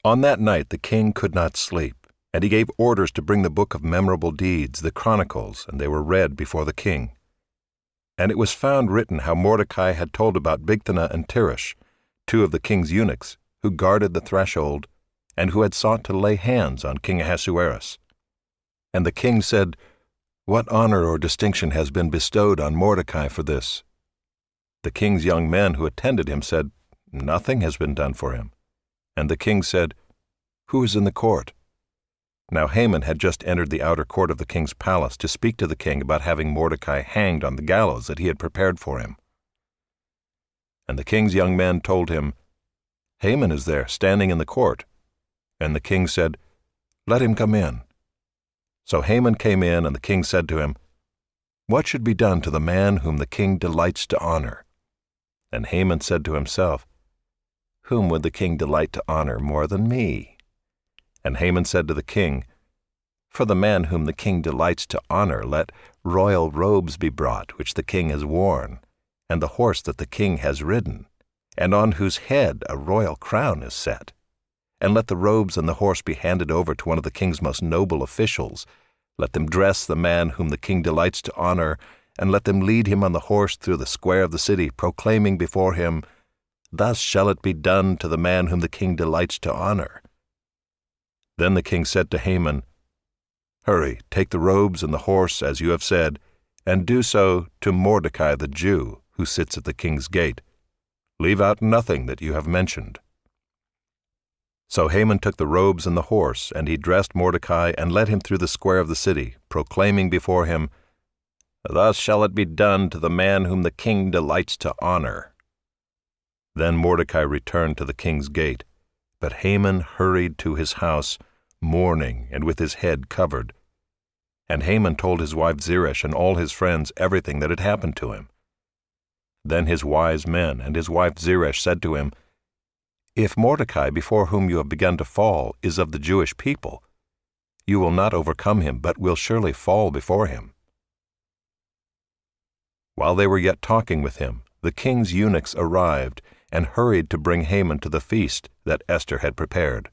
On that night the king could not sleep, and he gave orders to bring the book of memorable deeds, the Chronicles, and they were read before the king. And it was found written how Mordecai had told about Bigthana and Teresh, two of the king's eunuchs, who guarded the threshold, and who had sought to lay hands on King Ahasuerus. And the king said, "What honor or distinction has been bestowed on Mordecai for this?" The king's young men who attended him said, "Nothing has been done for him." And the king said, "Who is in the court?" Now Haman had just entered the outer court of the king's palace to speak to the king about having Mordecai hanged on the gallows that he had prepared for him. And the king's young men told him, "Haman is there, standing in the court." And the king said, "Let him come in." So Haman came in, and the king said to him, "What should be done to the man whom the king delights to honor?" And Haman said to himself, "Whom would the king delight to honor more than me?" And Haman said to the king, "For the man whom the king delights to honor, let royal robes be brought, which the king has worn, and the horse that the king has ridden, and on whose head a royal crown is set. And let the robes and the horse be handed over to one of the king's most noble officials. Let them dress the man whom the king delights to honor, and let them lead him on the horse through the square of the city, proclaiming before him, 'Thus shall it be done to the man whom the king delights to honor.'" Then the king said to Haman, "Hurry, take the robes and the horse, as you have said, and do so to Mordecai the Jew, who sits at the king's gate. Leave out nothing that you have mentioned." So Haman took the robes and the horse, and he dressed Mordecai and led him through the square of the city, proclaiming before him, "Thus shall it be done to the man whom the king delights to honor." Then Mordecai returned to the king's gate, but Haman hurried to his house, mourning and with his head covered. And Haman told his wife Zeresh and all his friends everything that had happened to him. Then his wise men and his wife Zeresh said to him, "If Mordecai, before whom you have begun to fall, is of the Jewish people, you will not overcome him, but will surely fall before him." While they were yet talking with him, the king's eunuchs arrived and hurried to bring Haman to the feast that Esther had prepared.